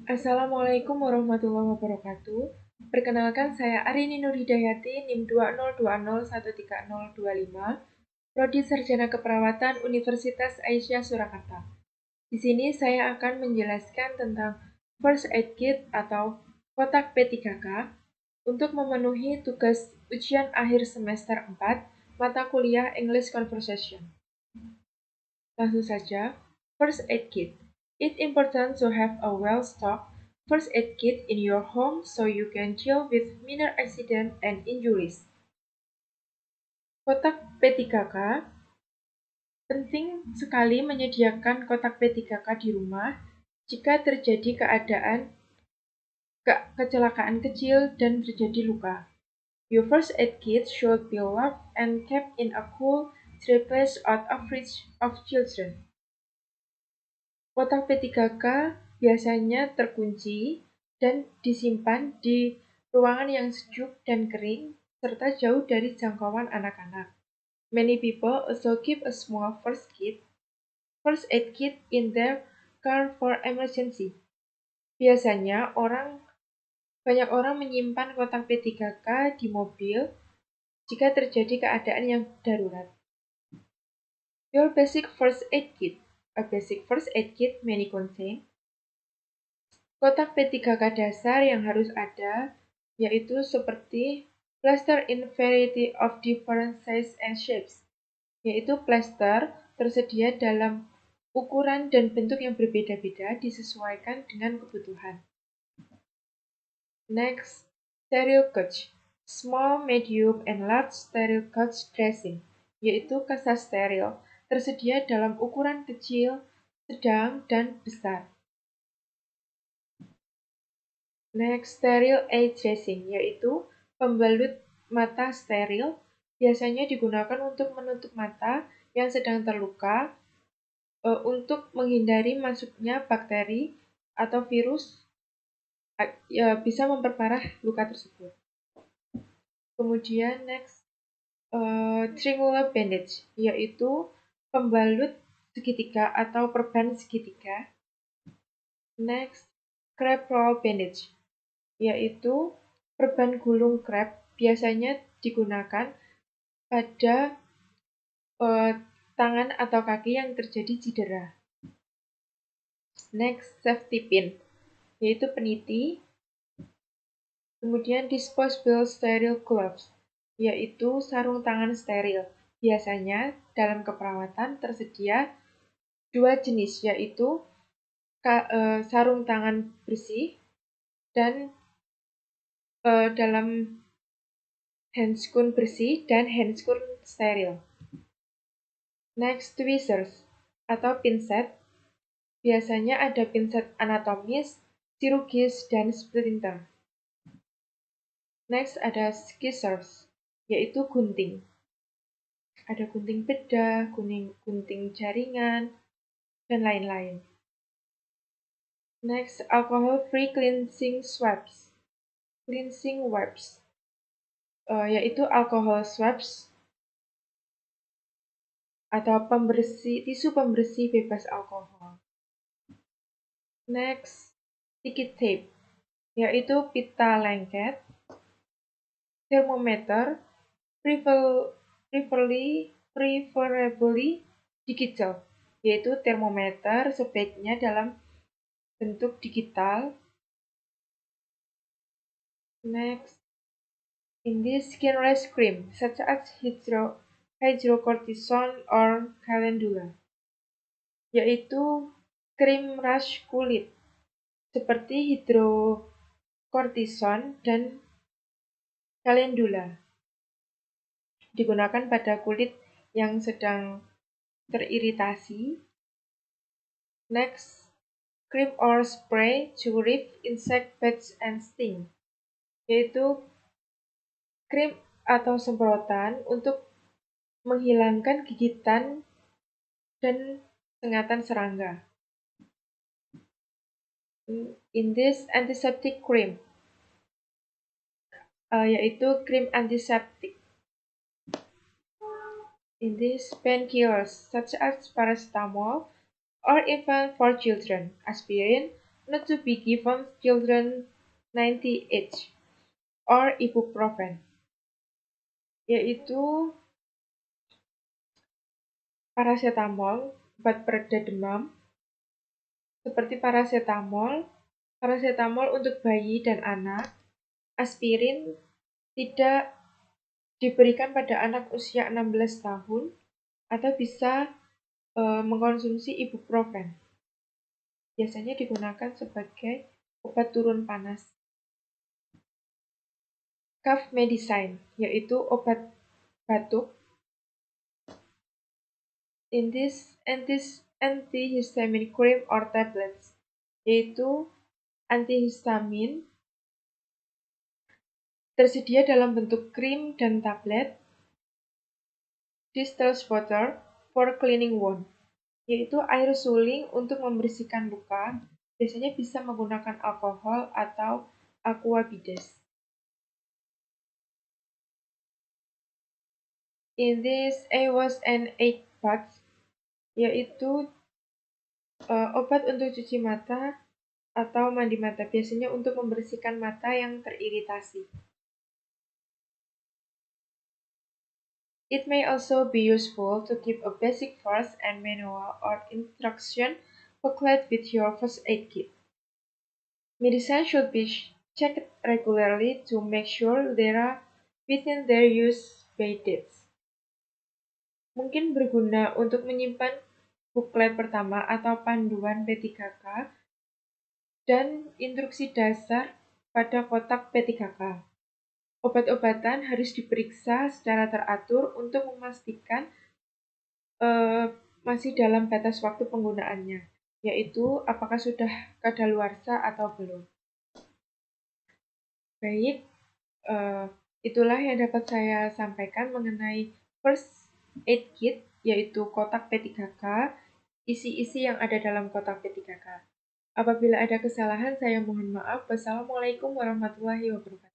Assalamualaikum warahmatullahi wabarakatuh. Perkenalkan saya Arini Nurhidayati, NIM 2020130025, Prodi Sarjana Keperawatan Universitas Aisyah Surakarta. Di sini saya akan menjelaskan tentang First Aid Kit atau kotak P3K untuk memenuhi tugas ujian akhir semester 4 mata kuliah English Conversation. Langsung saja, First Aid Kit. It's important to have a well-stocked first aid kit in your home so you can deal with minor accidents and injuries. Kotak P3K. Penting sekali menyediakan kotak P3K di rumah jika terjadi kecelakaan kecil dan terjadi luka. Your first aid kit should be locked and kept in a cool, dry place out of reach of children. Kotak P3K biasanya terkunci dan disimpan di ruangan yang sejuk dan kering, serta jauh dari jangkauan anak-anak. Many people also keep a small first aid kit in their car for emergency. Biasanya banyak orang menyimpan kotak P3K di mobil jika terjadi keadaan yang darurat. Your basic first aid kit. A basic first aid kit may contain kotak P3K dasar yang harus ada, yaitu seperti plaster in variety of different size and shapes, yaitu plaster tersedia dalam ukuran dan bentuk yang berbeda-beda disesuaikan dengan kebutuhan. Next, sterile couch. Small, medium, and large sterile couch dressing, yaitu kasa steril, tersedia dalam ukuran kecil, sedang, dan besar. Next, sterile eye dressing, yaitu pembalut mata steril, biasanya digunakan untuk menutup mata yang sedang terluka untuk menghindari masuknya bakteri atau virus bisa memperparah luka tersebut. Kemudian next, triangular bandage, yaitu pembalut segitiga atau perban segitiga. Next, crab roll bandage, yaitu perban gulung krep, biasanya digunakan pada tangan atau kaki yang terjadi cedera. Next, safety pin, yaitu peniti. Kemudian disposable sterile gloves, yaitu sarung tangan steril. Biasanya dalam keperawatan tersedia dua jenis, yaitu sarung tangan bersih dan dalam handscoon bersih dan handscoon steril. Next, tweezers atau pinset. Biasanya ada pinset anatomis, chirurgis, dan splinter. Next ada scissors, yaitu gunting. Ada gunting bedah, gunting jaringan, dan lain-lain. Next, alcohol-free cleansing wipes. Yaitu alcohol swabs atau tisu pembersih bebas alkohol. Next, sticky tape, yaitu pita lengket. Thermometer, preferably digital, yaitu termometer sebaiknya dalam bentuk digital. Next, in this skin rash cream, such as hydrocortisone or calendula, yaitu krim rash kulit seperti hidrokortison dan calendula, digunakan pada kulit yang sedang teriritasi. Next, cream or spray to repel insect bites and sting, yaitu krim atau semprotan untuk menghilangkan gigitan dan sengatan serangga. In this antiseptic cream, yaitu krim antiseptik. In this painkillers such as paracetamol or even for children, aspirin, not to be given children 90H or ibuprofen, yaitu paracetamol, obat pereda demam, seperti paracetamol untuk bayi dan anak. Aspirin tidak diberikan pada anak usia 16 tahun atau bisa mengkonsumsi ibuprofen. Biasanya digunakan sebagai obat turun panas. Cough medicine, yaitu obat batuk. In this antihistamine cream or tablets, yaitu antihistamin tersedia dalam bentuk krim dan tablet. Distilled water for cleaning wound, yaitu air suling untuk membersihkan luka. Biasanya bisa menggunakan alkohol atau aqua bides. In this I was an egg bath, yaitu obat untuk cuci mata atau mandi mata, biasanya untuk membersihkan mata yang teriritasi. It may also be useful to keep a basic first aid manual or instruction booklet with your first aid kit. Medicine should be checked regularly to make sure they are within their use by dates. Mungkin berguna untuk menyimpan buklet pertama atau panduan P3K dan instruksi dasar pada kotak P3K. Obat-obatan harus diperiksa secara teratur untuk memastikan masih dalam batas waktu penggunaannya, yaitu apakah sudah kadaluarsa atau belum. Baik, itulah yang dapat saya sampaikan mengenai first aid kit, yaitu kotak P3K, isi-isi yang ada dalam kotak P3K. Apabila ada kesalahan, saya mohon maaf. Wassalamualaikum warahmatullahi wabarakatuh.